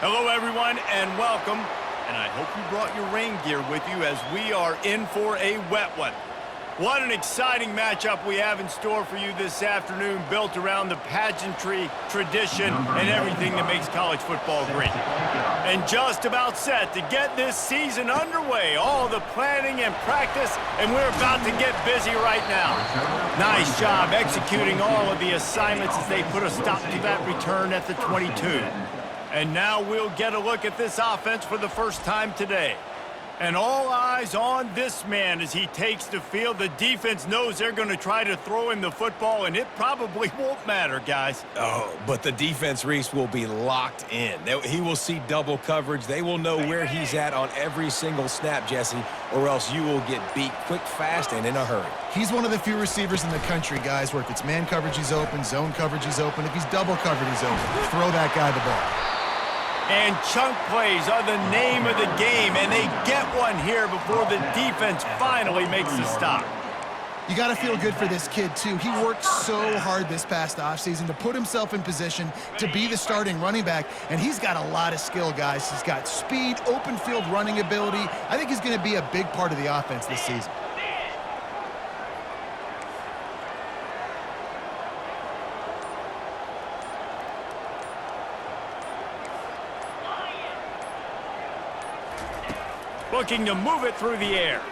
Hello, everyone, and welcome. And I hope you brought your rain gear with you as we are in for a wet one. What an exciting matchup we have in store for you this afternoon, built around the pageantry, tradition, and everything that makes college football great. And just about set to get this season underway. All the planning and practice, and we're about to get busy right now. Nice job executing all of the assignments as they put a stop to that return at the 22. And now we'll get a look at this offense for the first time today. And all eyes on this man as he takes the field. The defense knows they're going to try to throw him the football, and it probably won't matter, guys. Oh, but the defense, Reese, will be locked in. He will see double coverage. They will know where he's at on every single snap, Jesse, or else you will get beat quick, fast, and in a hurry. He's one of the few receivers in the country, guys, where if it's man coverage, he's open, zone coverage, he's open. If he's double covered, he's open. Throw that guy the ball. And chunk plays are the name of the game, and they get one here before the defense finally makes the stop. You got to feel good for this kid, too. He worked so hard this past offseason to put himself in position to be the starting running back, and he's got a lot of skill, guys. He's got speed, open field running ability. I think he's going to be a big part of the offense this season. Looking to move it through the air.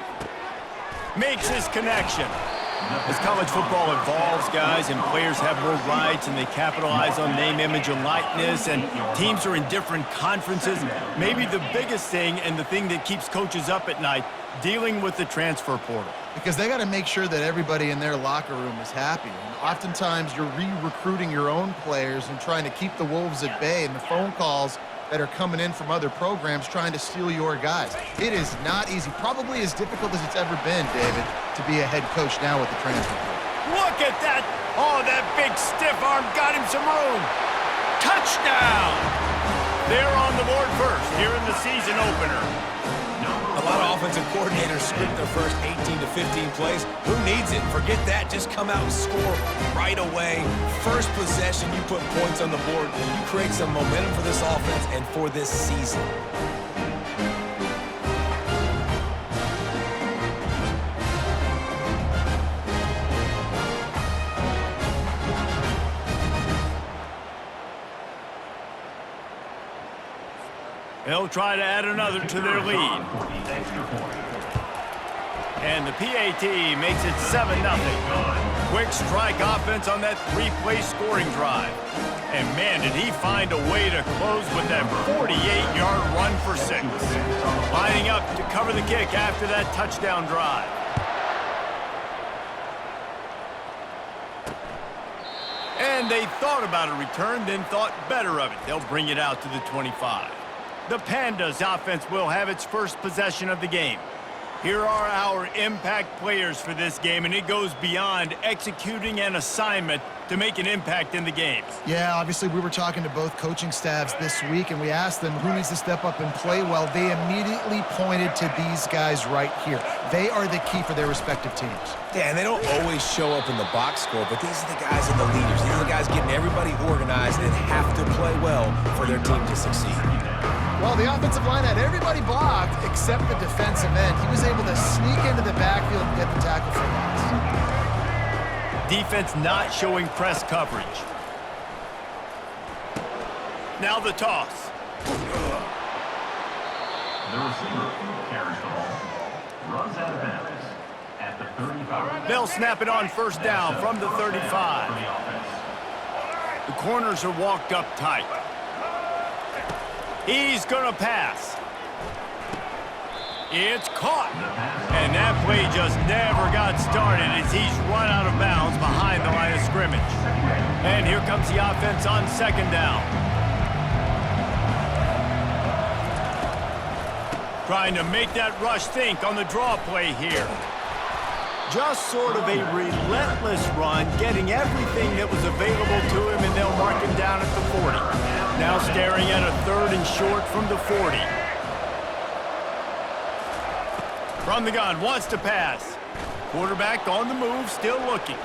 Makes his connection. As college football evolves, guys, and players have more rights and they capitalize on name, image, and likeness, and teams are in different conferences, maybe the biggest thing and the thing that keeps coaches up at night, dealing with the transfer portal. Because they got to make sure that everybody in their locker room is happy. And oftentimes you're re-recruiting your own players and trying to keep the wolves at bay, and the phone calls that are coming in from other programs trying to steal your guys. It is not easy. Probably as difficult as it's ever been, David, to be a head coach now with the transfer portal. Look at that. Oh, that big stiff arm got him some room. Touchdown. They're on the board first here in the season opener. A lot of offensive coordinators script their first 18 to 15 plays. Who needs it? Forget that. Just come out and score right away. First possession, you put points on the board. You create some momentum for this offense and for this season. They'll try to add another to their lead. And the PAT makes it 7-0. Quick strike offense on that three-play scoring drive. And man, did he find a way to close with that 48-yard run for 6. Lining up to cover the kick after that touchdown drive. And they thought about a return, then thought better of it. They'll bring it out to the 25. The Pandas offense will have its first possession of the game. Here are our impact players for this game, and it goes beyond executing an assignment to make an impact in the game. Yeah, obviously we were talking to both coaching staffs this week, and we asked them who needs to step up and play well. They immediately pointed to these guys right here. They are the key for their respective teams. Yeah, and they don't always show up in the box score, but these are the guys and the leaders. These are the guys getting everybody organized and have to play well for their team to succeed. Well, the offensive line had everybody blocked except the defensive end. He was able to sneak into the backfield and get the tackle for loss. Defense not showing press coverage. Now the toss. The receiver carries the ball, runs out of bounds at the 35. They'll snap it on first down from the 35. The corners are walked up tight. He's going to pass. It's caught. And that play just never got started as he's run out of bounds behind the line of scrimmage. And here comes the offense on second down. Trying to make that rush think on the draw play here. Just sort of a relentless run, getting everything that was available to him, and they'll mark him down at the 40. Now staring at a 3rd and short from the 40. From the gun, wants to pass. Quarterback on the move, still looking.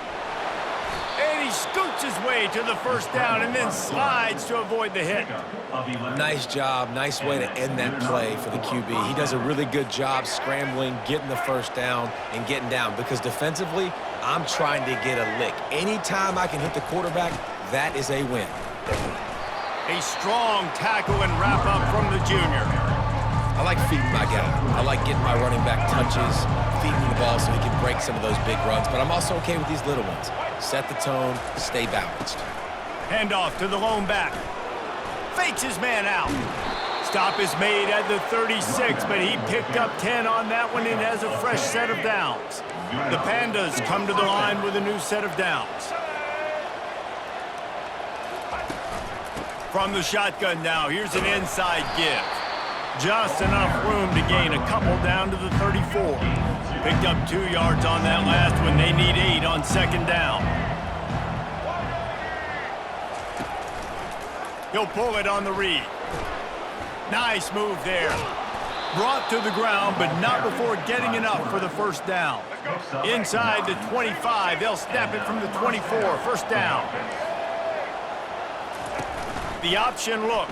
And he scoots his way to the first down and then slides to avoid the hit. Nice job. Nice way to end that play for the QB. He does a really good job scrambling, getting the first down, and getting down. Because defensively, I'm trying to get a lick. Anytime I can hit the quarterback, that is a win. A strong tackle and wrap up from the junior. I like feeding my guy. I like getting my running back touches, feeding the ball so he can break some of those big runs. But I'm also okay with these little ones. Set the tone, stay balanced. Handoff to the lone back. Fakes his man out. Stop is made at the 36, but he picked up 10 on that one and has a fresh set of downs. The Pandas come to the line with a new set of downs. From the shotgun now, here's an inside give. Just enough room to gain a couple down to the 34. Picked up 2 yards on that last one. They need 8 on second down. He'll pull it on the read. Nice move there. Brought to the ground, but not before getting enough for the first down. Inside the 25, they'll snap it from the 24. First down. The option look.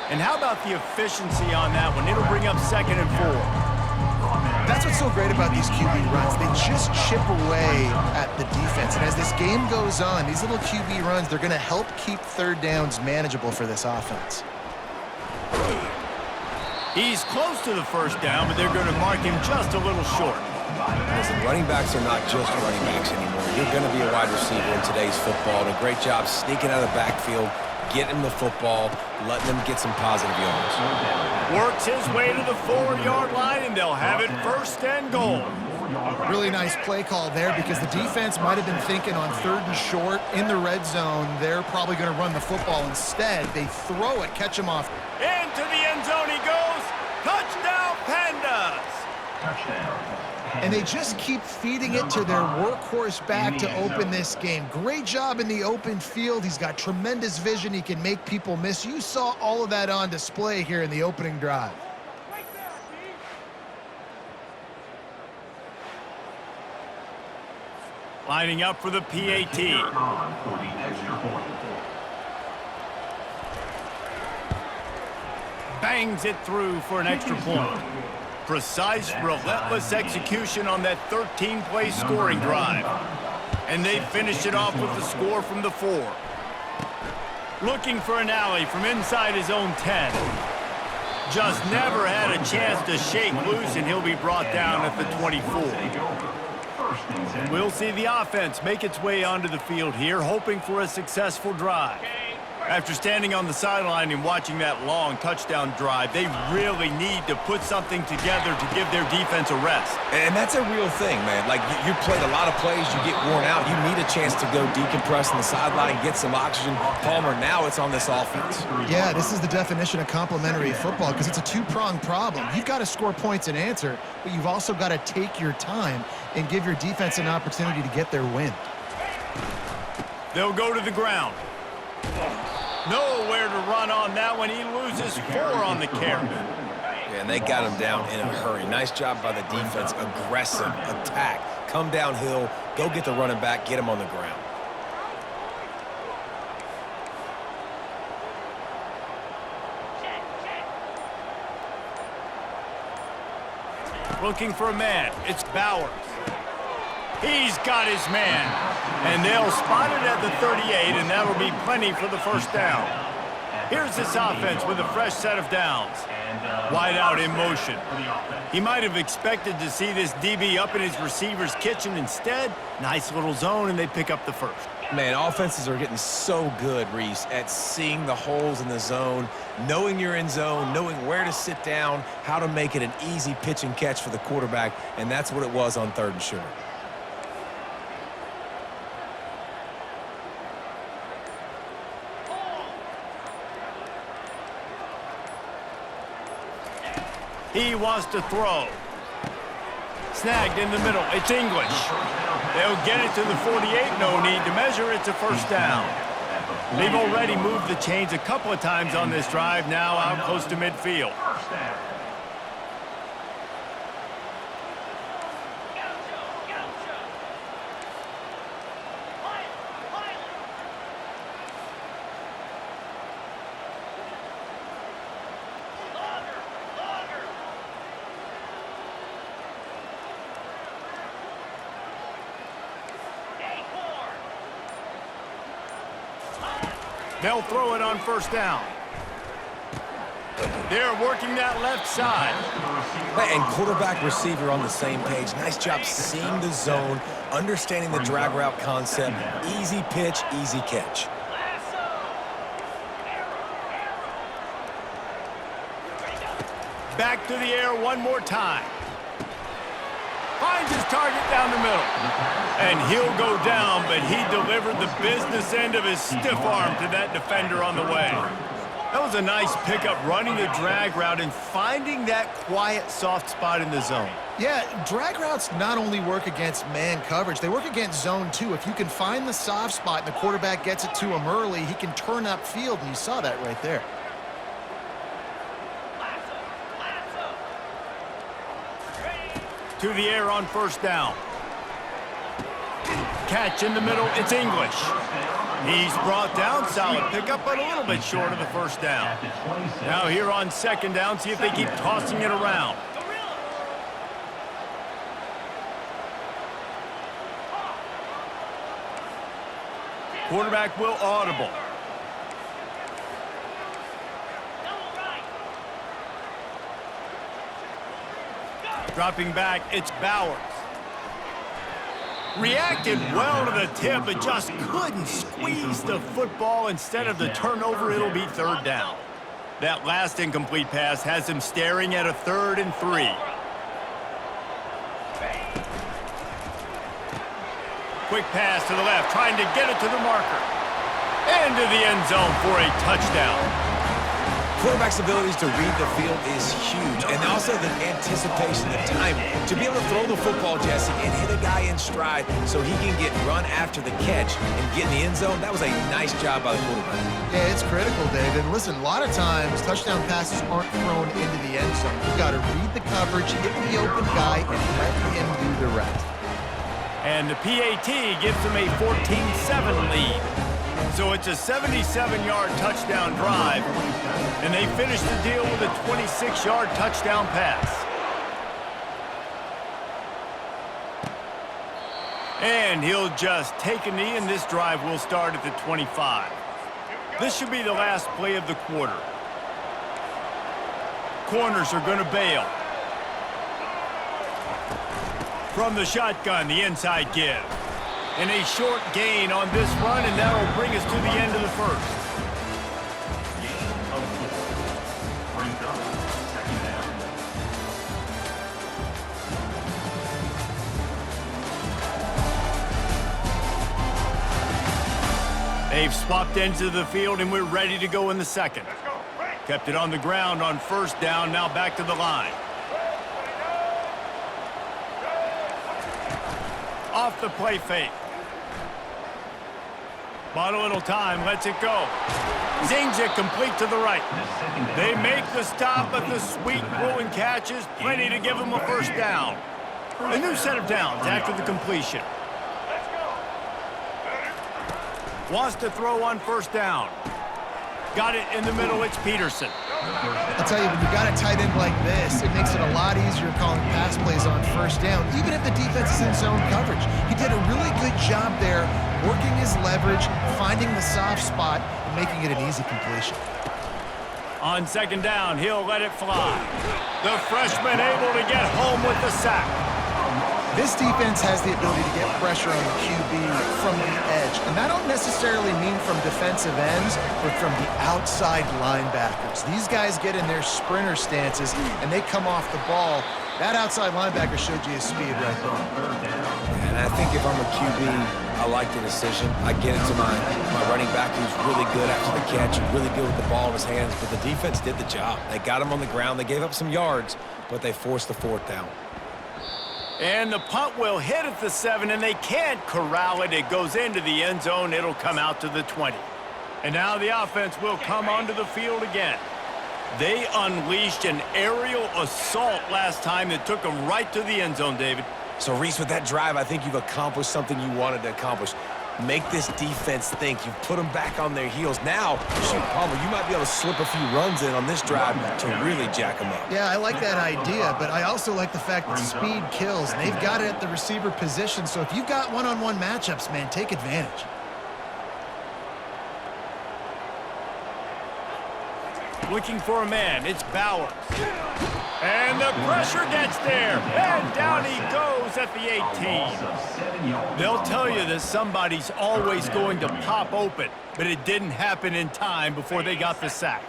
And how about the efficiency on that one? It'll bring up 2nd and 4. That's what's so great about these QB runs. They just chip away at the defense. And as this game goes on, these little QB runs, they're going to help keep third downs manageable for this offense. He's close to the first down, but they're going to mark him just a little short. Listen, running backs are not just running backs anymore. You're going to be a wide receiver in today's football. And a great job sneaking out of the backfield, getting him the football, letting them get some positive yards. Works his way to the 4-yard line, and they'll have it 1st and goal. Really nice play call there because the defense might have been thinking on 3rd and short in the red zone. They're probably going to run the football. Instead, they throw it, catch him off. Into the end zone he goes. Touchdown, Pandas. Touchdown. And they just keep feeding it to their workhorse back to open this game. Great job in the open field. He's got tremendous vision. He can make people miss. You saw all of that on display here in the opening drive. Lining up for the PAT. For the extra point. Bangs it through for an extra point. Precise, relentless execution on that 13-play scoring drive. And they finish it off with the score from the 4. Looking for an alley from inside his own 10. Just never had a chance to shake loose, and he'll be brought down at the 24. We'll see the offense make its way onto the field here, hoping for a successful drive. After standing on the sideline and watching that long touchdown drive, they really need to put something together to give their defense a rest. And that's a real thing, man. Like, you played a lot of plays, you get worn out, you need a chance to go decompress on the sideline, get some oxygen. Palmer, now it's on this offense. Yeah, this is the definition of complementary football because it's a two-pronged problem. You've got to score points and answer, but you've also got to take your time and give your defense an opportunity to get their win. They'll go to the ground. Nowhere to run on that one. He loses 4 on the carry. Yeah, and they got him down in a hurry. Nice job by the defense. Aggressive attack. Come downhill. Go get the running back. Get him on the ground. Looking for a man. It's Bowers. He's got his man. And they'll spot it at the 38, and that'll be plenty for the first down. Here's this offense with a fresh set of downs. Wide out in motion. He might have expected to see this DB up in his receiver's kitchen. Instead, nice little zone, and they pick up the first. Man, offenses are getting so good, Reese, at seeing the holes in the zone, knowing you're in zone, knowing where to sit down, how to make it an easy pitch and catch for the quarterback, and that's what it was on 3rd and short. He wants to throw. Snagged in the middle. It's English. They'll get it to the 48. No need to measure. It's a first down. They've already moved the chains a couple of times on this drive, now out close to midfield. They'll throw it on first down. They're working that left side. And quarterback receiver on the same page. Nice job seeing the zone, understanding the drag route concept. Easy pitch, easy catch. Back to the air one more time. Finds his target down the middle. And he'll go down, but he delivered the business end of his stiff arm to that defender on the way. That was a nice pickup, running the drag route and finding that quiet, soft spot in the zone. Yeah, drag routes not only work against man coverage, they work against zone too. If you can find the soft spot and the quarterback gets it to him early, he can turn upfield, and you saw that right there. To the air on first down. Catch in the middle, it's English. He's brought down, solid pickup, but a little bit short of the first down. Now here on second down, see if they keep tossing it around. Quarterback will audible. Dropping back, it's Bowers. Reacted well to the tip, but just couldn't squeeze the football. Instead of the turnover, it'll be third down. That last incomplete pass has him staring at a 3rd and 3. Quick pass to the left, trying to get it to the marker. Into the end zone for a touchdown. Quarterback's abilities to read the field is huge, and also the anticipation, the timing. To be able to throw the football, Jesse, and hit a guy in stride so he can get run after the catch and get in the end zone, that was a nice job by the quarterback. Yeah, it's critical, David. Listen, a lot of times, touchdown passes aren't thrown into the end zone. You've got to read the coverage, hit the open guy, and let him do the rest. And the PAT gives them a 14-7 lead. So it's a 77-yard touchdown drive, and they finish the deal with a 26-yard touchdown pass. And he'll just take a knee, and this drive will start at the 25. This should be the last play of the quarter. Corners are going to bail. From the shotgun, the inside give. And a short gain on this run, and that'll bring us to the end of the first. They've swapped ends of the field, and we're ready to go in the second. Kept it on the ground on first down, now back to the line. Off the play fake. Bought a little time, lets it go. Zings it complete to the right. They make the stop, but the sweet rolling catch is plenty to give them a first down. A new set of downs after the completion. Wants to throw on first down. Got it in the middle, it's Peterson. I'll tell you, when you got a tight end like this, it makes it a lot easier calling pass plays on first down, even if the defense is in zone coverage. He did a really good job there, working his leverage, finding the soft spot, and making it an easy completion. On second down, he'll let it fly. The freshman able to get home with the sack. This defense has the ability to get pressure on the QB from the edge. And that don't necessarily mean from defensive ends, but from the outside linebackers. These guys get in their sprinter stances, and they come off the ball. That outside linebacker showed you his speed right there. And I think if I'm a QB, I like the decision. I get it to my running back who's really good after the catch, really good with the ball in his hands, but the defense did the job. They got him on the ground. They gave up some yards, but they forced the fourth down. And the punt will hit at the 7, and they can't corral it. It goes into the end zone. It'll come out to the 20. And now the offense will come onto the field again. They unleashed an aerial assault last time that took them right to the end zone, David. So, Reese, with that drive, I think you've accomplished something you wanted to accomplish. Make this defense think. You've put them back on their heels. Now, shoot, Palmer, you might be able to slip a few runs in on this drive to really jack them up. Yeah, I like that idea, but I also like the fact that speed kills, and they've got it at the receiver position. So if you've got one-on-one matchups, man, take advantage. Looking for a man. It's Bowers. And the pressure gets there. And down he goes at the 18. They'll tell you that somebody's always going to pop open, but it didn't happen in time before they got the sack.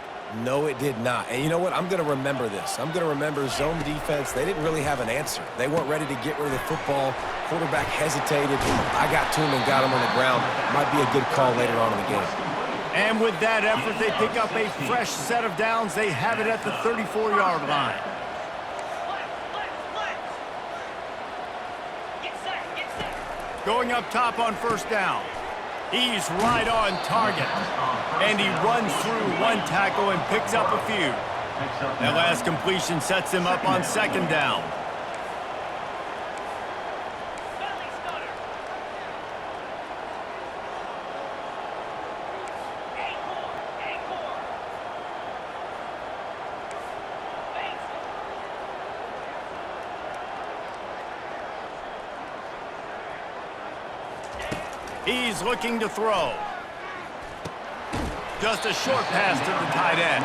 No, it did not. And you know what? I'm going to remember this. I'm going to remember zone defense. They didn't really have an answer. They weren't ready to get rid of the football. Quarterback hesitated. I got to him and got him on the ground. Might be a good call later on in the game. And with that effort, they pick up a fresh set of downs. They have it at the 34-yard line. Going up top on first down. He's right on target. And he runs through one tackle and picks up a few. That last completion sets him up on second down. He's looking to throw. Just a short pass to the tight end.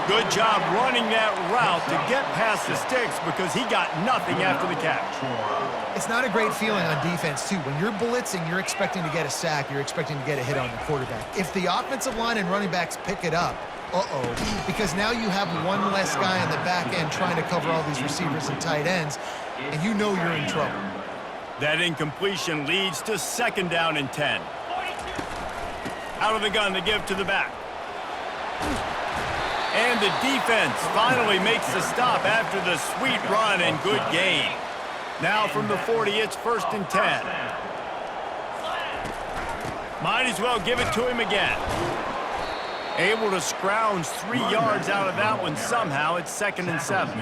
Good job running that route to get past the sticks because he got nothing after the catch. It's not a great feeling on defense, too. When you're blitzing, you're expecting to get a sack. You're expecting to get a hit on the quarterback. If the offensive line and running backs pick it up, because now you have one less guy on the back end trying to cover all these receivers and tight ends, and you know you're in trouble. That incompletion leads to second down and 10. Out of the gun to give to the back. And the defense finally makes the stop after the sweet run and good gain. Now from the 40, it's first and 10. Might as well give it to him again. Able to scrounge 3 yards out of that one somehow. It's second and 7.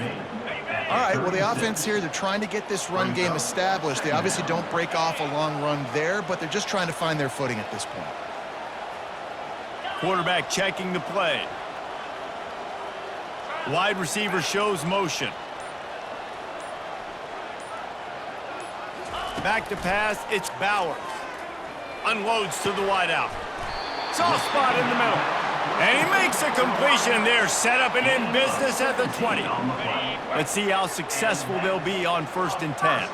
All right, well, the offense here, they're trying to get this run game established. They obviously don't break off a long run there, but they're just trying to find their footing at this point. Quarterback checking the play. Wide receiver shows motion. Back to pass, it's Bowers. Unloads to the wideout. Soft spot in the middle. And he makes a completion there, set up and in business at the 20. Let's see how successful they'll be on first and 10.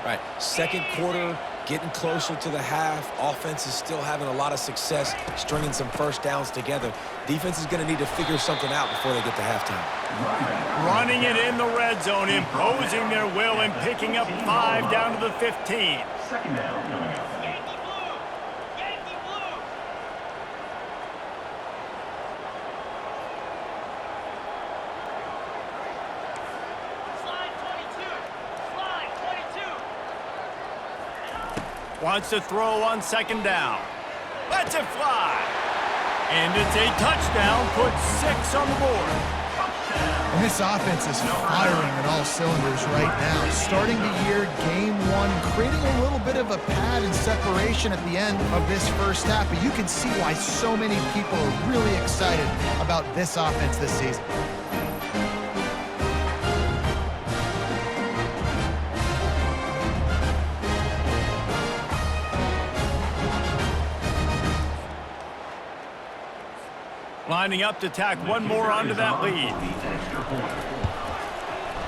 Right, second quarter, getting closer to the half. Offense is still having a lot of success stringing some first downs together. Defense is going to need to figure something out before they get to halftime. Running it in the red zone, imposing their will and picking up 5 down to the 15. Second down coming up. Wants to throw on second down. Lets it fly. And it's a touchdown. Puts 6 on the board. And this offense is firing on all cylinders right now. Starting the year, game 1, creating a little bit of a pad and separation at the end of this first half. But you can see why so many people are really excited about this offense this season. Lining up to tack one more onto that lead.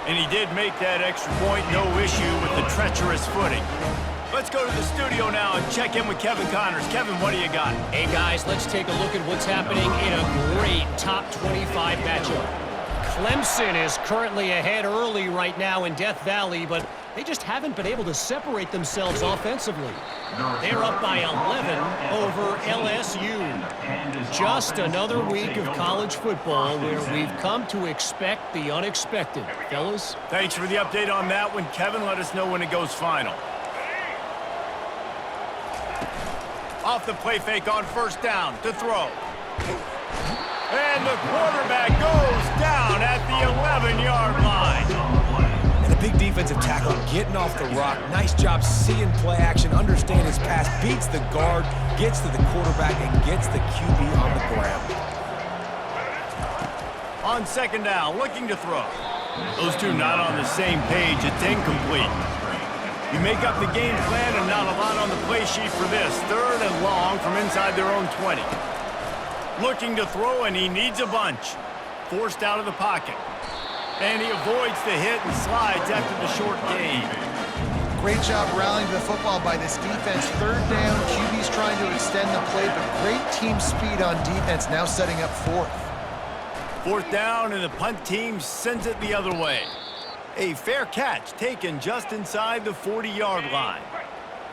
And he did make that extra point, no issue with the treacherous footing. Let's go to the studio now and check in with Kevin Connors. Kevin, what do you got? Hey, guys, let's take a look at what's happening in a great top 25 matchup. Clemson is currently ahead early right now in Death Valley, but they just haven't been able to separate themselves offensively. They're up by 11 over LSU. Just another week of college football where we've come to expect the unexpected. Fellas? Thanks for the update on that one, Kevin. Let us know when it goes final. Off the play fake on first down to throw. And the quarterback goes down at the 11-yard line. And a big defensive tackle getting off the rock. Nice job seeing play action, understanding his pass, beats the guard, gets to the quarterback, and gets the QB on the ground. On second down, looking to throw. Those two not on the same page. It's incomplete. You make up the game plan and not a lot on the play sheet for this. Third and long from inside their own 20. Looking to throw, and he needs a bunch. forced out of the pocket. And he avoids the hit and slides after the short gain. Great job rallying to the football by this defense. Third down, QB's trying to extend the play, but great team speed on defense, now setting up fourth. Fourth down, and the punt team sends it the other way. A fair catch taken just inside the 40-yard line.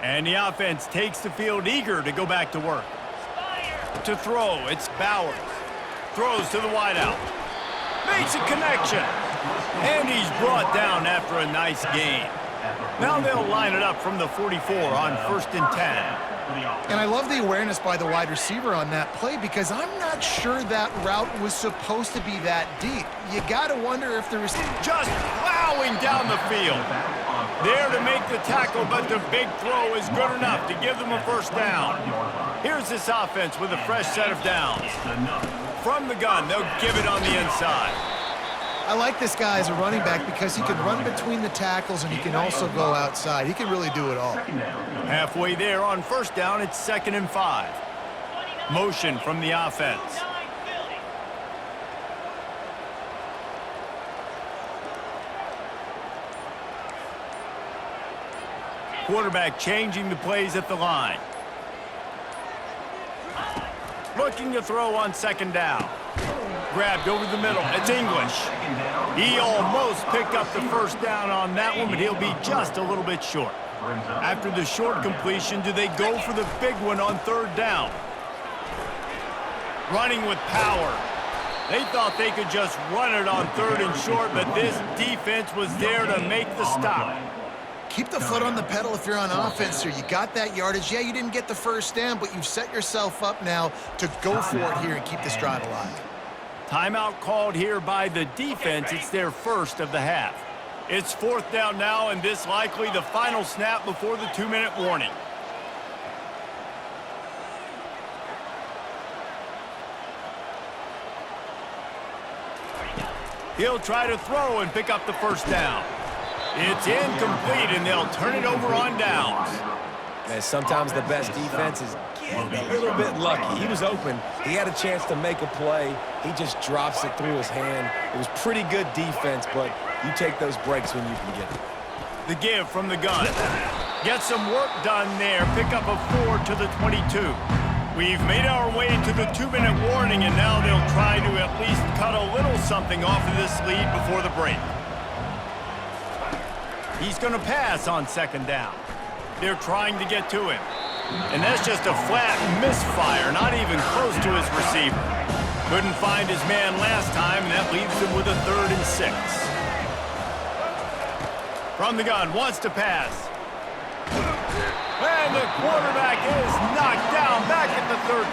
And the offense takes the field eager to go back to work. To throw, it's Bowers. Throws to the wideout. Makes a connection. And he's brought down after a nice gain. Now they'll line it up from the 44 on 1st and 10. And I love the awareness by the wide receiver on that play because I'm not sure that route was supposed to be that deep. You got to wonder if there was... Just plowing down the field. There to make the tackle, but the big throw is good enough to give them a first down. Here's this offense with a fresh set of downs. From the gun, they'll give it on the inside. I like this guy as a running back because he can run between the tackles and he can also go outside. He can really do it all. Halfway there on first down, it's 2nd and 5. Motion from the offense. Quarterback changing the plays at the line. Looking to throw on 2nd down. Grabbed over the middle. It's English. He almost picked up the first down on that one, but he'll be just a little bit short. After the short completion, do they go for the big one on 3rd down? Running with power. They thought they could just run it on 3rd and short, but this defense was there to make the stop. Keep the foot on the pedal if you're on offense here. You got that yardage. Yeah, you didn't get the first down, but you've set yourself up now to go for it here and keep this drive alive. Timeout called here by the defense. It's their first of the half. It's 4th down now, and this likely the final snap before the 2-minute warning. He'll try to throw and pick up the first down. It's incomplete, and they'll turn it over on downs. Man, sometimes the best defense is getting a little bit lucky. He was open. He had a chance to make a play. He just drops it through his hand. It was pretty good defense, but you take those breaks when you can get it. The give from the gun. Get some work done there. Pick up a 4 to the 22. We've made our way to the 2-minute warning, and now they'll try to at least cut a little something off of this lead before the break. He's going to pass on 2nd down. They're trying to get to him. And that's just a flat misfire, not even close to his receiver. Couldn't find his man last time, and that leaves him with a 3rd and 6. From the gun, wants to pass. And the quarterback is knocked down back at the 13.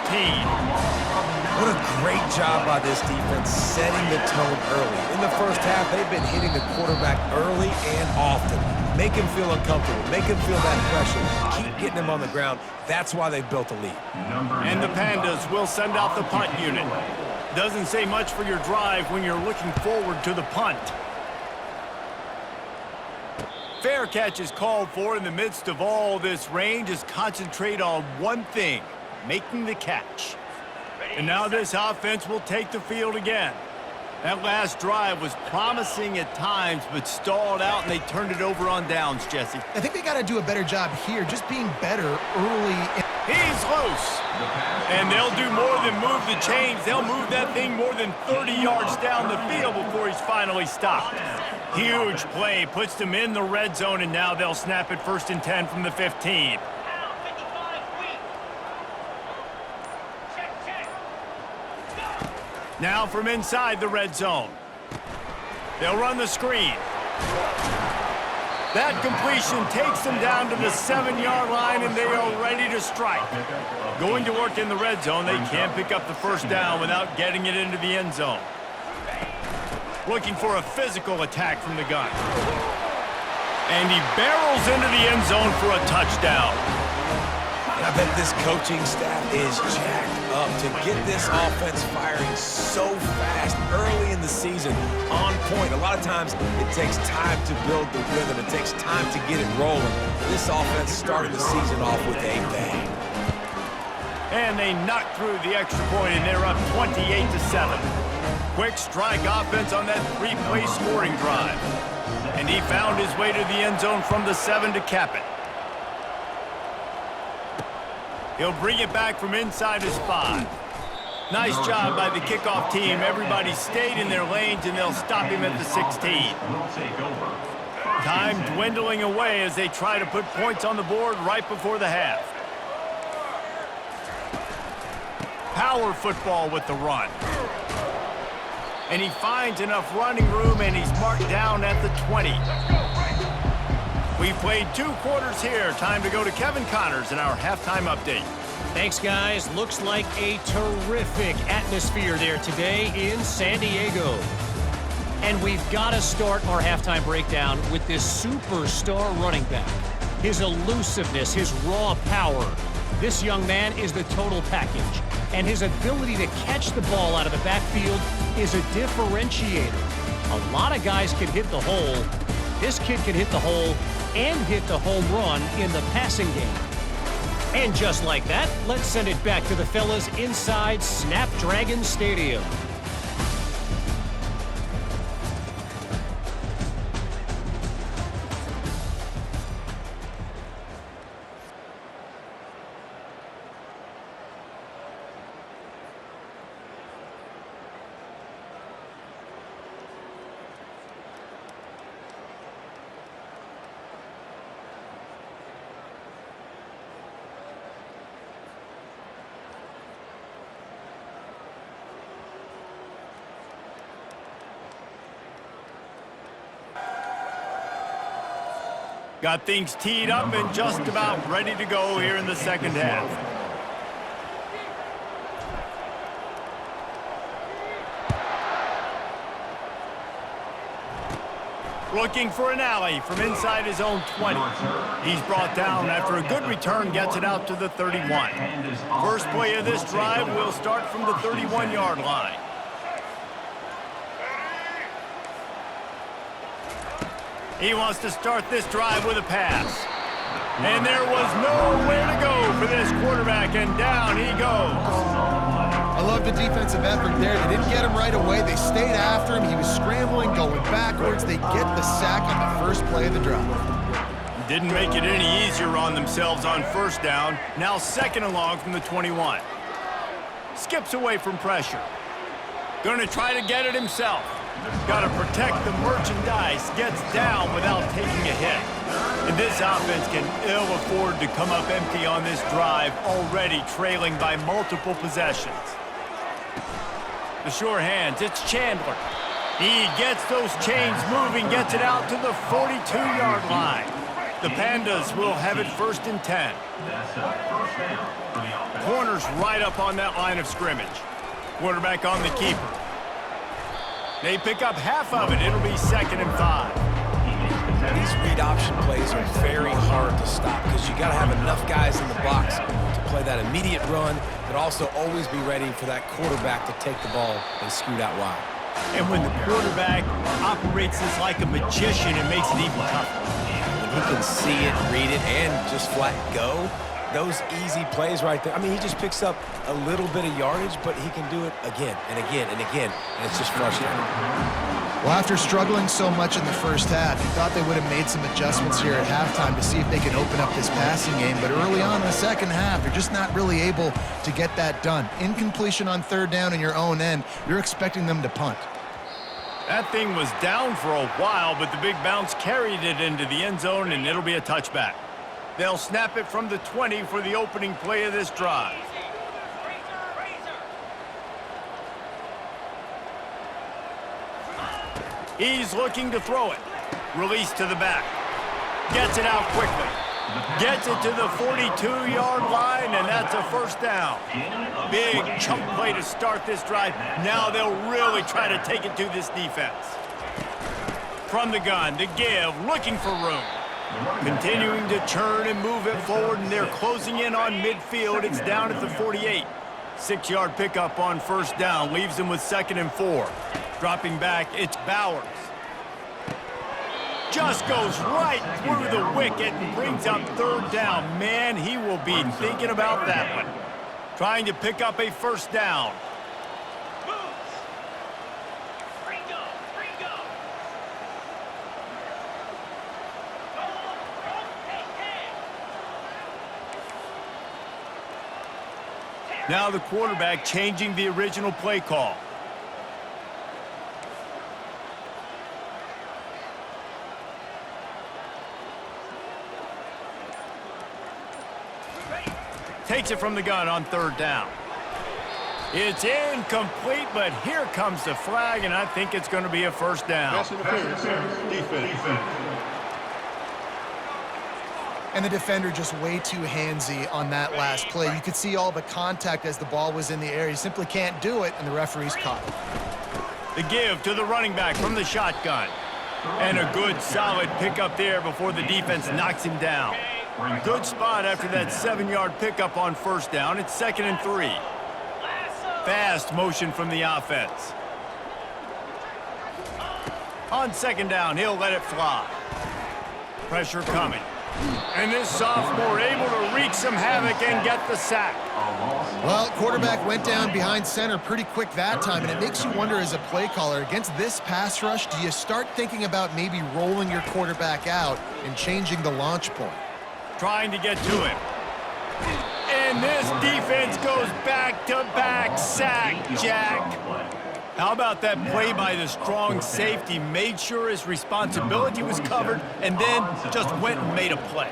What a great job by this defense setting the tone early. In the first half, they've been hitting the quarterback early and often. Make him feel uncomfortable. Make him feel that pressure. Keep getting him on the ground. That's why they've built a lead. And the Pandas will send out the punt unit. Doesn't say much for your drive when you're looking forward to the punt. Fair catch is called for in the midst of all this rain. Just concentrate on one thing, making the catch. And now this offense will take the field again. That last drive was promising at times, but stalled out, and they turned it over on downs, Jesse. I think they got to do a better job here, just being better early. He's loose. And they'll do more than move the chains. They'll move that thing more than 30 yards down the field before he's finally stopped. Huge play, puts them in the red zone, and now they'll snap it 1st and 10 from the 15. Now from inside the red zone. They'll run the screen. That completion takes them down to the 7-yard line, and they are ready to strike. Going to work in the red zone, they can't pick up the first down without getting it into the end zone. Looking for a physical attack from the gun. And he barrels into the end zone for a touchdown. I bet this coaching staff is jacked up to get this offense firing so fast early in the season, on point. A lot of times it takes time to build the rhythm. It takes time to get it rolling. This offense started the season off with a bang. And they knock through the extra point, and they're up 28-7. Quick strike offense on that three-play scoring drive. And he found his way to the end zone from the 7 to cap it. He'll bring it back from inside his 5. Nice job by the kickoff team. Everybody stayed in their lanes, and they'll stop him at the 16. Time dwindling away as they try to put points on the board right before the half. Power football with the run. And he finds enough running room, and he's marked down at the 20. We've played 2 quarters here. Time to go to Kevin Connors in our halftime update. Thanks, guys. Looks like a terrific atmosphere there today in San Diego. And we've got to start our halftime breakdown with this superstar running back. His elusiveness, his raw power. This young man is the total package. And his ability to catch the ball out of the backfield is a differentiator. A lot of guys can hit the hole. This kid can hit the hole and hit the home run in the passing game. And just like that, let's send it back to the fellas inside Snapdragon Stadium. Got things teed up and just about ready to go here in the second half. Looking for an alley from inside his own 20. He's brought down after a good return, gets it out to the 31. First play of this drive will start from the 31-yard line. He wants to start this drive with a pass. And there was nowhere to go for this quarterback, and down he goes. I love the defensive effort there. They didn't get him right away. They stayed after him. He was scrambling, going backwards. They get the sack on the first play of the drive. Didn't make it any easier on themselves on first down. Now second and long from the 21. Skips away from pressure. Going to try to get it himself. Got to protect the merchandise. Gets down without taking a hit. And this offense can ill afford to come up empty on this drive, already trailing by multiple possessions. The sure hands, it's Chandler. He gets those chains moving, gets it out to the 42-yard line. The Pandas will have it 1st and 10. Corners right up on that line of scrimmage. Quarterback on the keeper. They pick up half of it. It'll be 2nd and 5. These read option plays are very hard to stop because you got to have enough guys in the box to play that immediate run, but also always be ready for that quarterback to take the ball and scoot out wide. And when the quarterback operates this like a magician, it makes it even tougher. When he can see it, read it, and just flat go, those easy plays right there. I mean, he just picks up a little bit of yardage, but he can do it again and again and again, and it's just frustrating. Well, after struggling so much in the first half, you thought they would have made some adjustments here at halftime to see if they can open up this passing game. But early on in the second half, they're just not really able to get that done. Incompletion on 3rd down in your own end, you're expecting them to punt. That thing was down for a while, but the big bounce carried it into the end zone, and it'll be a touchback. They'll snap it from the 20 for the opening play of this drive. He's looking to throw it. Release to the back. Gets it out quickly. Gets it to the 42-yard line, and that's a 1st down. Big chunk play to start this drive. Now they'll really try to take it to this defense. From the gun to give, looking for room. Continuing to churn and move it forward, and they're closing in on midfield. It's down at the 48. 6-yard pickup on 1st down. Leaves them with 2nd and 4. Dropping back, it's Bowers. Just goes right through the wicket and brings up 3rd down. Man, he will be thinking about that one. Trying to pick up a 1st down. Now the quarterback changing the original play call. Takes it from the gun on 3rd down. It's incomplete, but here comes the flag, and I think it's going to be a 1st down. Defense. And the defender just way too handsy on that last play. You could see all the contact as the ball was in the air. He simply can't do it, and the referee's caught it. The give to the running back from the shotgun. And a good, solid pickup there before the defense knocks him down. Good spot after that 7-yard pickup on 1st down. It's 2nd and 3. Fast motion from the offense. On 2nd down, he'll let it fly. Pressure coming. And this sophomore able to wreak some havoc and get the sack. Well, quarterback went down behind center pretty quick that time, and it makes you wonder as a play caller, against this pass rush, do you start thinking about maybe rolling your quarterback out and changing the launch point? Trying to get to him. And this defense goes back-to-back sack, Jack. How about that play by the strong safety? Made sure his responsibility was covered and then just went and made a play.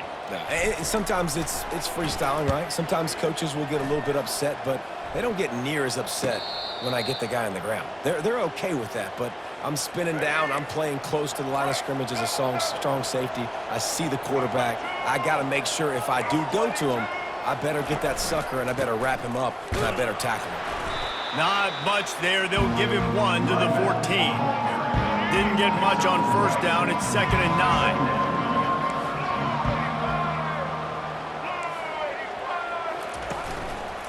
Sometimes it's freestyling, right? Sometimes coaches will get a little bit upset, but they don't get near as upset when I get the guy on the ground. They're okay with that, but I'm spinning down. I'm playing close to the line of scrimmage as a strong safety. I see the quarterback. I got to make sure if I do go to him, I better get that sucker and I better wrap him up and I better tackle him. Not much there. They'll give him 1 to the 14. Didn't get much on 1st down. It's 2nd and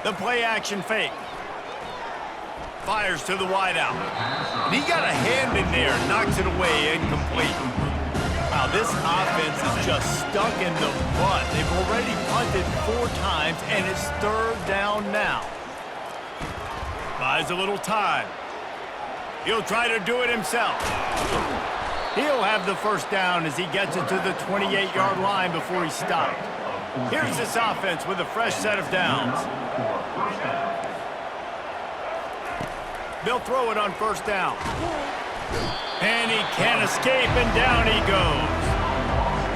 9. The play action fake. Fires to the wideout. And he got a hand in there, knocks it away, incomplete. Wow, this offense is just stuck in the mud. They've already punted 4 times, and it's 3rd down now. Buys a little time. He'll try to do it himself. He'll have the 1st down as he gets it to the 28-yard line before he stopped. Here's this offense with a fresh set of downs. They'll throw it on 1st down. And he can't escape, and down he goes.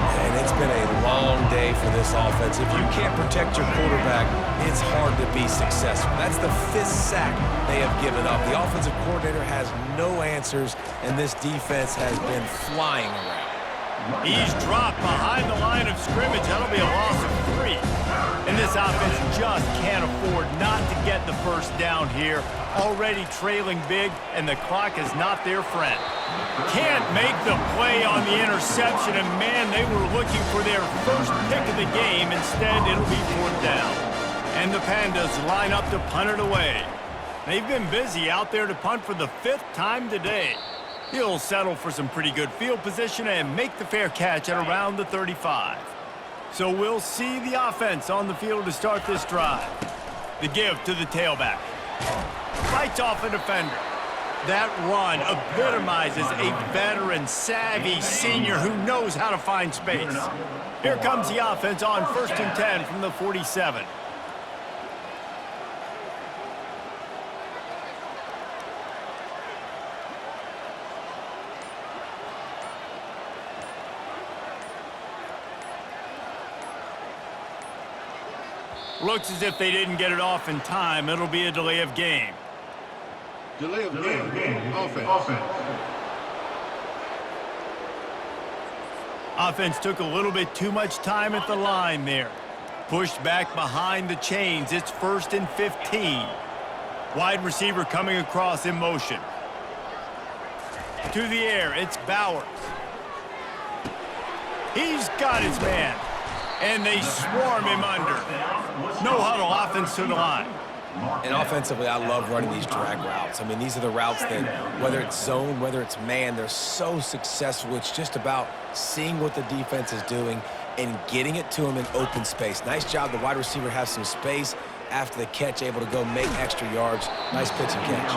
And it's been a long day for this offense. If you can't protect your quarterback, it's hard to be successful. That's the 5th sack they have given up. The offensive coordinator has no answers, and this defense has been flying around. He's dropped behind the line of scrimmage. That'll be a loss of 3. And this offense just can't afford not to get the 1st down here. Already trailing big, and the clock is not their friend. Can't make the play on the interception, and man, they were looking for their first pick of the game. Instead, it'll be 4th down. And the Pandas line up to punt it away. They've been busy out there to punt for the 5th time today. He'll settle for some pretty good field position and make the fair catch at around the 35. So we'll see the offense on the field to start this drive. The give to the tailback. Fights off a defender. That run epitomizes a veteran, savvy senior who knows how to find space. Here comes the offense on 1st and 10 from the 47. Looks as if they didn't get it off in time. It'll be a delay of game. Delay of game. Offense. Offense took a little bit too much time at the line there. Pushed back behind the chains. It's 1st and 15. Wide receiver coming across in motion. To the air, it's Bowers. He's got his man. And they swarm him under. No huddle offense to the line. And offensively, I love running these drag routes. I mean, these are the routes that, whether it's zone, whether it's man, they're so successful. It's just about seeing what the defense is doing and getting it to them in open space. Nice job. The wide receiver has some space after the catch, able to go make extra yards. Nice pitch and catch.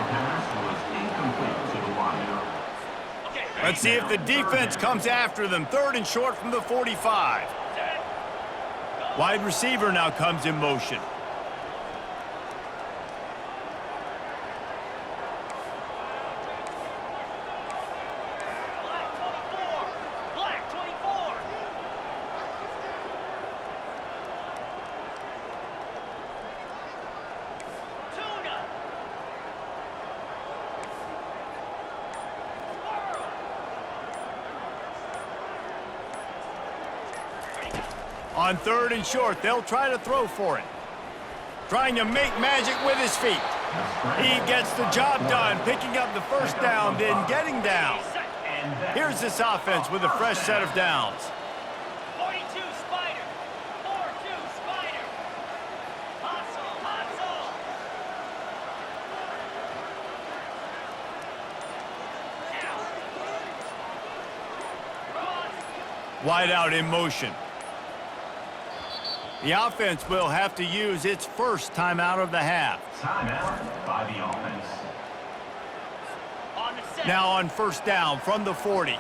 Let's see if the defense comes after them. 3rd and short from the 45. Wide receiver now comes in motion. On 3rd and short, they'll try to throw for it. Trying to make magic with his feet. He gets the job done, picking up the first down, then getting down. Here's this offense with a fresh set of downs. 42 Spider. 4-2 Spider. Hustle, hustle. Wide out in motion. The offense will have to use its first timeout of the half. Timeout by the offense. On the set. Now on 1st down from the 40.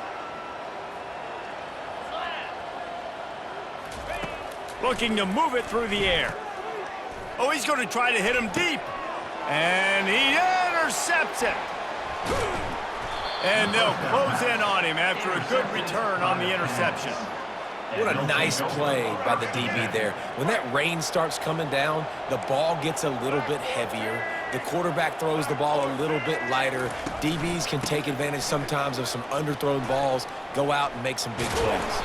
Looking to move it through the air. Oh, he's going to try to hit him deep. And he intercepts it. And they'll close in on him after a good return on the interception. What a nice play by the DB there. When that rain starts coming down, the ball gets a little bit heavier. The quarterback throws the ball a little bit lighter. DBs can take advantage sometimes of some underthrown balls, go out and make some big plays.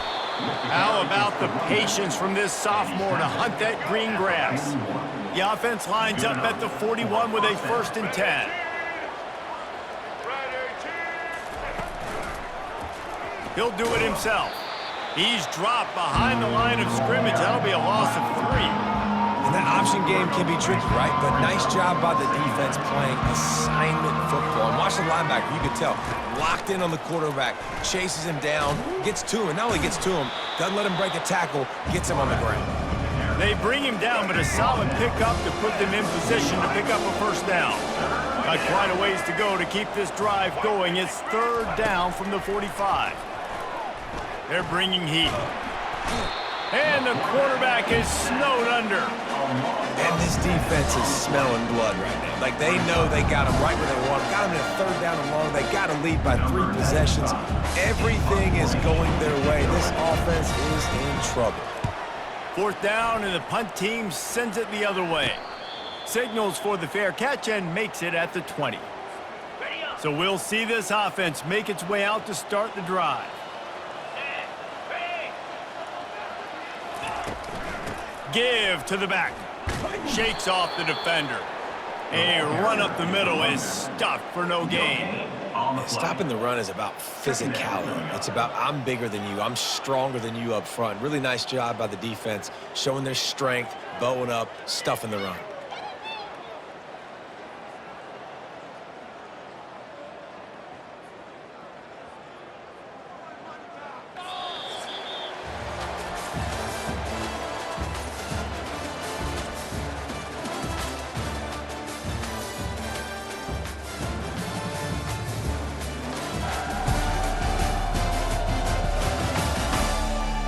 How about the patience from this sophomore to hunt that green grass? The offense lines up at the 41 with a 1st and 10. He'll do it himself. He's dropped behind the line of scrimmage. That'll be a loss of 3. And that option game can be tricky, right? But nice job by the defense playing assignment football. And watch the linebacker. You can tell. Locked in on the quarterback. Chases him down. Gets to him. Not only gets to him, doesn't let him break a tackle. Gets him on the ground. They bring him down, but a solid pickup to put them in position to pick up a 1st down. Got quite a ways to go to keep this drive going. It's 3rd down from the 45. They're bringing heat. And the quarterback is snowed under. And this defense is smelling blood right now. Like, they know they got him right where they want him. Got him in a 3rd down and long. They got to lead by 3 possessions. Everything is going their way. This offense is in trouble. 4th down, and the punt team sends it the other way. Signals for the fair catch and makes it at the 20. So we'll see this offense make its way out to start the drive. Give to the back. Shakes off the defender. A run up the middle is stuffed for no gain. Stopping the run is about physicality. It's about I'm bigger than you. I'm stronger than you up front. Really nice job by the defense, showing their strength, bowing up, stuffing the run.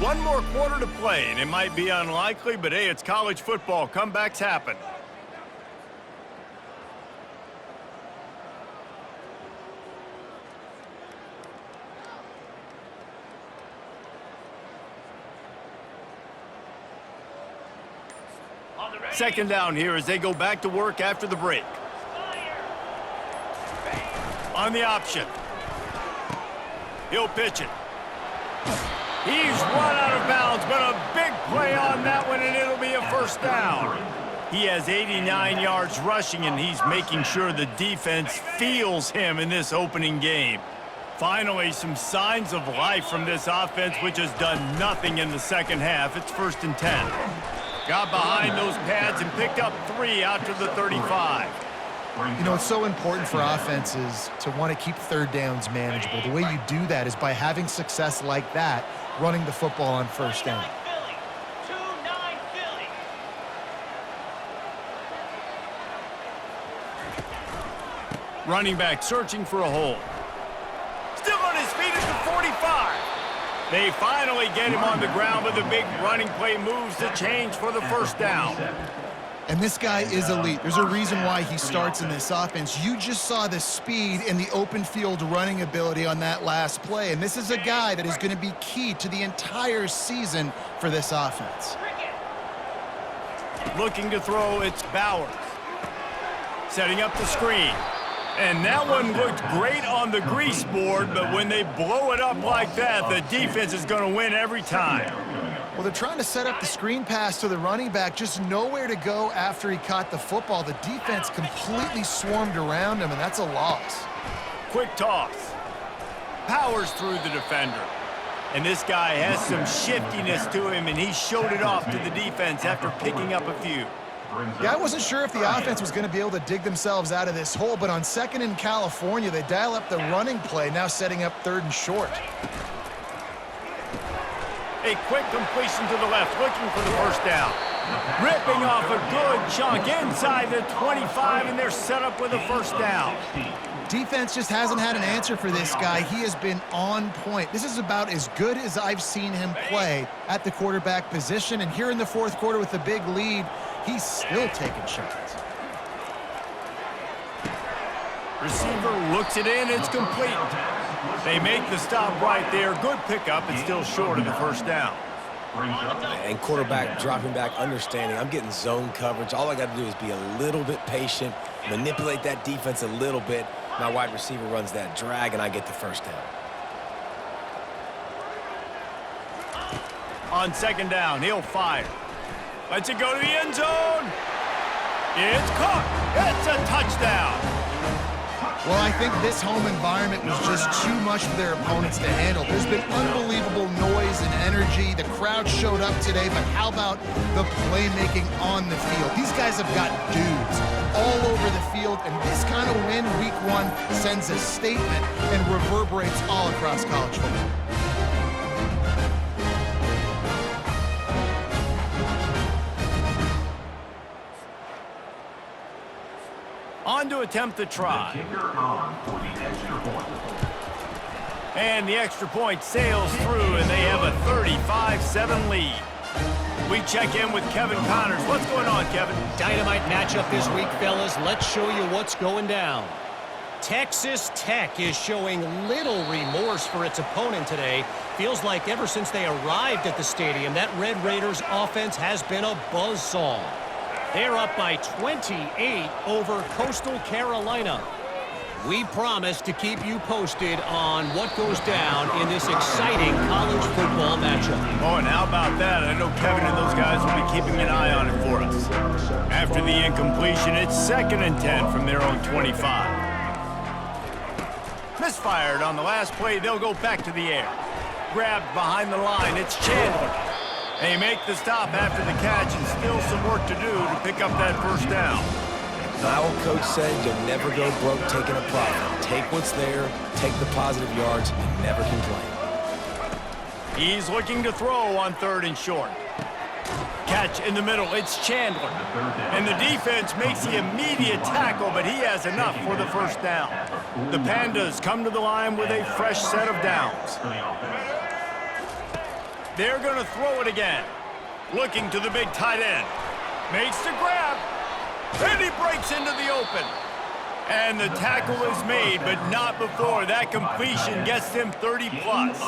One more quarter to play, and it might be unlikely, but hey, it's college football. Comebacks happen. Second down here as they go back to work after the break. On the option. He'll pitch it. He's run out of bounds, but a big play on that one, and it'll be a 1st down. He has 89 yards rushing, and he's making sure the defense feels him in this opening game. Finally, some signs of life from this offense, which has done nothing in the second half. It's 1st and 10. Got behind those pads and picked up 3 out to the 35. You know, it's so important for offenses to want to keep 3rd downs manageable. The way you do that is by having success like that, running the football on 1st down. 2-9 Philly. Running back searching for a hole. Still on his feet at the 45. They finally get him on the ground with a big running play, moves the change for the 1st down. And this guy is elite. There's a reason why he starts in this offense. You just saw the speed and the open field running ability on that last play. And this is a guy that is going to be key to the entire season for this offense. Looking to throw, it's Bowers. Setting up the screen. And that one looked great on the grease board, but when they blow it up like that, the defense is going to win every time. Well, they're trying to set up the screen pass to the running back, just nowhere to go after he caught the football. The defense completely swarmed around him, and that's a loss. Quick toss. Powers through the defender. And this guy has some shiftiness to him, and he showed it off to the defense after picking up a few. Yeah, I wasn't sure if the offense was going to be able to dig themselves out of this hole, but on second in California, they dial up the running play, now setting up third and short. A quick completion to the left, looking for the first down. Ripping off a good chunk inside the 25, and they're set up with a first down. Defense just hasn't had an answer for this guy. He has been on point. This is about as good as I've seen him play at the quarterback position, and here in the fourth quarter with the big lead, he's still taking shots. Receiver looks it in, it's complete. They make the stop right there. Good pickup, it's still short of the first down. And quarterback dropping back, understanding I'm getting zone coverage. All I got to do is be a little bit patient, manipulate that defense a little bit. My wide receiver runs that drag, and I get the first down. On second down, he'll fire. Lets it go to the end zone. It's caught. It's a touchdown. Well, I think this home environment was just too much for their opponents to handle. There's been unbelievable noise and energy. The crowd showed up today, but how about the playmaking on the field? These guys have got dudes all over the field, and this kind of win week one sends a statement and reverberates all across college football. On to attempt the try. And the extra point sails through, and they have a 35-7 lead. We check in with Kevin Connors. What's going on, Kevin? Dynamite matchup this week, fellas. Let's show you what's going down. Texas Tech is showing little remorse for its opponent today. Feels like ever since they arrived at the stadium, that Red Raiders offense has been a buzzsaw. They're up by 28 over Coastal Carolina. We promise to keep you posted on what goes down in this exciting college football matchup. Oh, and how about that? I know Kevin and those guys will be keeping an eye on it for us. After the incompletion, it's 2nd and 10 from their own 25. Misfired on the last play. They'll go back to the air. Grabbed behind the line. It's Chandler. They make the stop after the catch, and still some work to do to pick up that first down. My old coach said you'll never go broke taking a profit. Take what's there, take the positive yards, and never complain. He's looking to throw on 3rd and short. Catch in the middle, it's Chandler. And the defense makes the immediate tackle, but he has enough for the first down. The Pandas come to the line with a fresh set of downs. They're going to throw it again. Looking to the big tight end. Makes the grab. And he breaks into the open. And the tackle is made, but not before. That completion gets them 30-plus.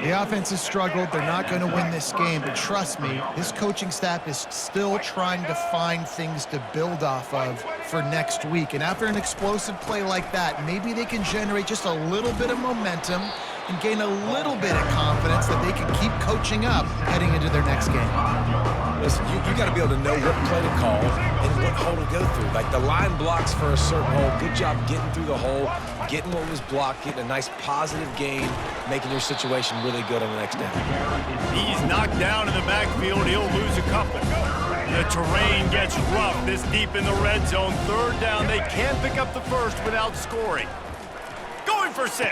The offense has struggled. They're not going to win this game, but trust me, this coaching staff is still trying to find things to build off of for next week. And after an explosive play like that, maybe they can generate just a little bit of momentum and gain a little bit of confidence that they can keep coaching up heading into their next game. Listen, you got to be able to know what play to call and what hole to go through. Like the line blocks for a certain hole. Good job getting through the hole, getting what was blocked, getting a nice positive gain, making your situation really good on the next down. He's knocked down in the backfield. He'll lose a couple. The terrain gets rough this deep in the red zone. 3rd down. They can't pick up the first without scoring. Going for 6.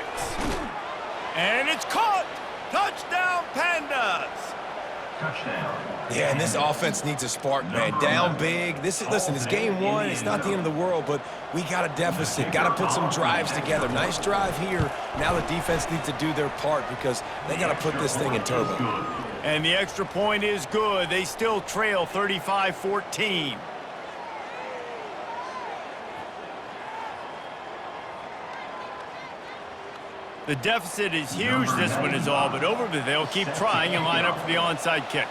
And it's caught. Touchdown, Pandas. Yeah, and this offense needs a spark, man. Down big. Listen, it's game 1. It's not the end of the world, but we got a deficit. Got to put some drives together. Nice drive here. Now the defense needs to do their part because they got to put this thing in turbo. And the extra point is good. They still trail 35-14. The deficit is huge. This one is all but over, but they'll keep trying and line up for the onside kick.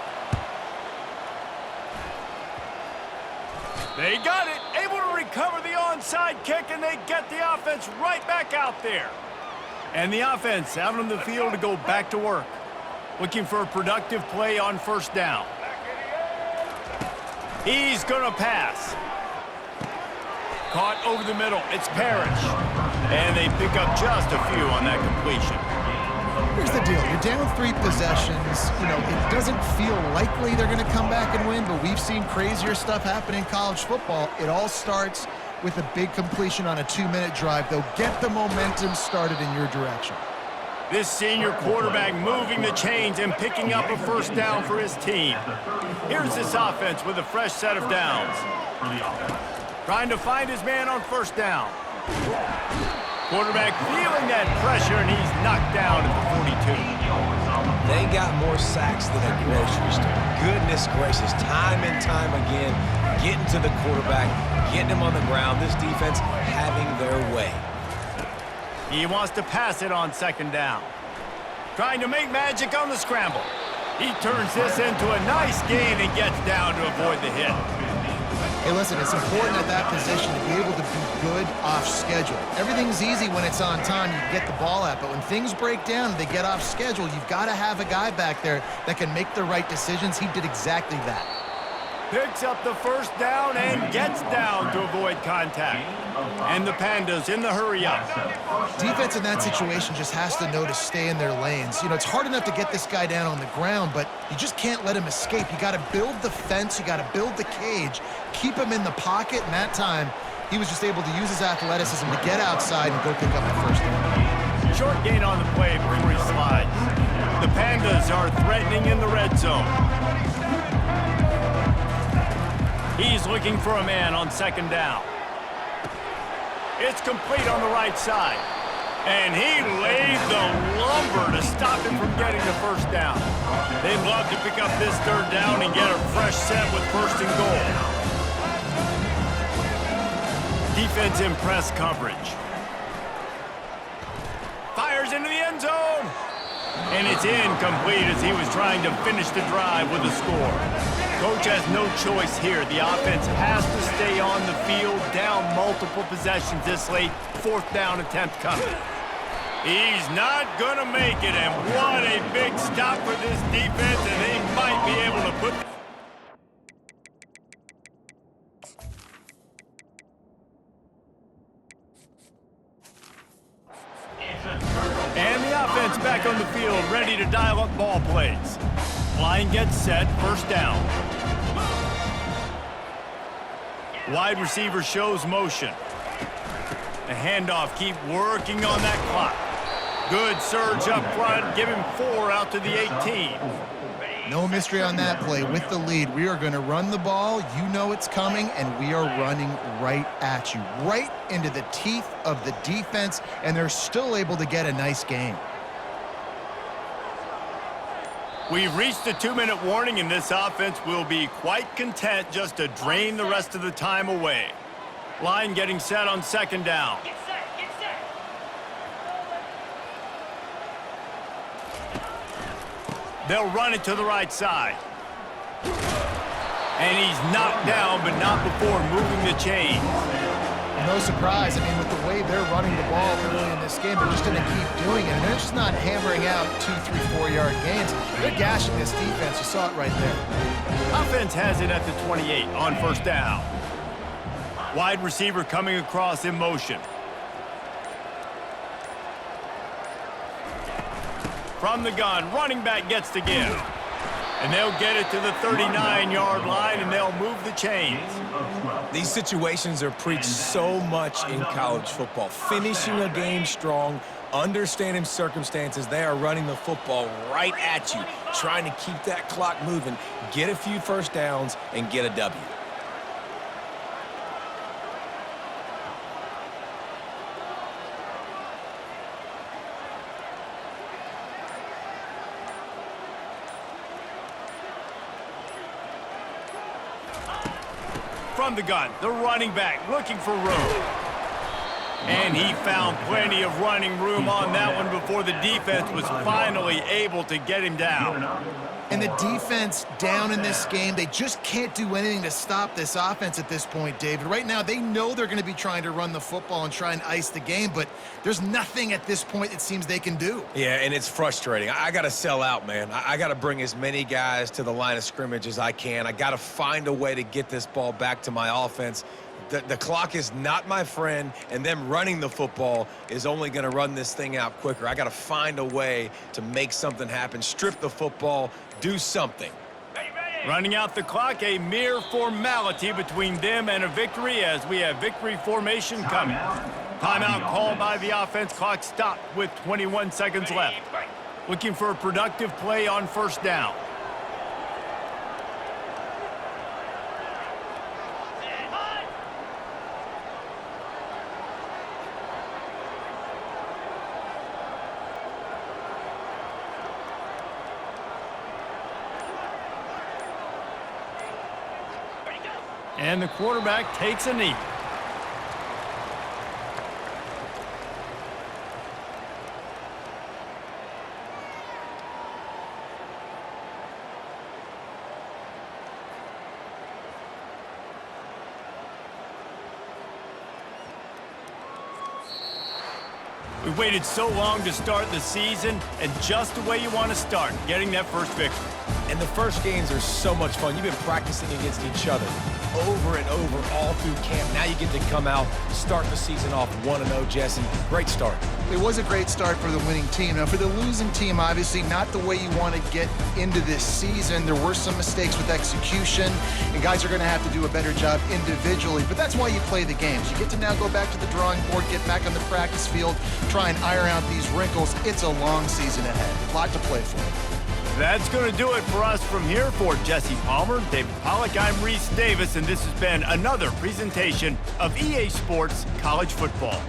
They got it. Able to recover the onside kick, and they get the offense right back out there. And the offense out on the field to go back to work. Looking for a productive play on first down. He's going to pass. Caught over the middle. It's Parrish. And they pick up just a few on that completion. Here's the deal. You're down 3 possessions. You know, it doesn't feel likely they're going to come back and win, but we've seen crazier stuff happen in college football. It all starts with a big completion on a 2-minute drive. They'll get the momentum started in your direction. This senior quarterback moving the chains and picking up a first down for his team. Here's this offense with a fresh set of downs. Trying to find his man on first down. Quarterback feeling that pressure, and he's knocked down at the 42. They got more sacks than a grocery store. Goodness gracious, time and time again, getting to the quarterback, getting him on the ground. This defense having their way. He wants to pass it on second down. Trying to make magic on the scramble. He turns this into a nice gain and gets down to avoid the hit. Hey, listen, it's important at that position to be able to be good off schedule. Everything's easy when it's on time, you get the ball out, but when things break down and they get off schedule, you've got to have a guy back there that can make the right decisions. He did exactly that. Picks up the first down and gets down to avoid contact. And the Pandas in the hurry-up. Defense in that situation just has to know to stay in their lanes. You know, it's hard enough to get this guy down on the ground, but you just can't let him escape. You got to build the fence. You got to build the cage. Keep him in the pocket, and that time, he was just able to use his athleticism to get outside and go pick up the first down. Short gain on the play before he slides. The Pandas are threatening in the red zone. He's looking for a man on second down. It's complete on the right side. And he laid the lumber to stop him from getting the first down. They'd love to pick up this third down and get a fresh set with first and goal. Defense in press coverage. Fires into the end zone. And it's incomplete as he was trying to finish the drive with a score. Coach has no choice here. The offense has to stay on the field, down multiple possessions this late. Fourth down attempt coming. He's not going to make it, and what a big stop for this defense, and they might be able to put... And the offense back on the field, ready to dial up ball plays. Line gets set, first down. Wide receiver shows motion. The handoff, keep working on that clock. Good surge up front, give him 4 out to the 18. No mystery on that play. With the lead, we are going to run the ball. You know it's coming, and we are running right at you, right into the teeth of the defense, and they're still able to get a nice gain. We've reached the 2-minute warning, and this offense will be quite content just to drain the rest of the time away. Line getting set on second down. Get set, get set. They'll run it to the right side. And he's knocked down, but not before moving the chains. No surprise. I mean, with the way they're running the ball early in this game, they're just going to keep doing it. And they're just not hammering out 2, 3, 4-yard gains. They're gashing this defense. You saw it right there. Offense has it at the 28 on first down. Wide receiver coming across in motion. From the gun, running back gets the give. And they'll get it to the 39-yard line, and they'll move the chains. These situations are preached so much in college football. Finishing a game strong, understanding circumstances. They are running the football right at you, trying to keep that clock moving, get a few first downs, and get a W. From the gun, the running back looking for room. And he found plenty of running room on that one before the defense was finally able to get him down. And the defense down in this game, they just can't do anything to stop this offense at this point, David. Right now, they know they're going to be trying to run the football and try and ice the game, but there's nothing at this point it seems they can do. Yeah, and it's frustrating. I got to sell out, man. I got to bring as many guys to the line of scrimmage as I can. I got to find a way to get this ball back to my offense. The clock is not my friend, and them running the football is only going to run this thing out quicker. I got to find a way to make something happen, strip the football, do something. Running out the clock, a mere formality between them and a victory as we have victory formation coming. Timeout called by the offense. Clock stopped with 21 seconds left. Looking for a productive play on first down. And the quarterback takes a knee. We waited so long to start the season, and just the way you want to start, getting that first victory. And the first games are so much fun. You've been practicing against each other over and over all through camp. Now you get to come out, start the season off 1-0, Jesse. Great start. It was a great start for the winning team. Now, for the losing team, obviously not the way you want to get into this season. There were some mistakes with execution, and guys are going to have to do a better job individually. But that's why you play the games. You get to now go back to the drawing board, get back on the practice field, try and iron out these wrinkles. It's a long season ahead. A lot to play for. That's going to do it for us from here. For Jesse Palmer, David Pollack, I'm Reese Davis, and this has been another presentation of EA Sports College Football.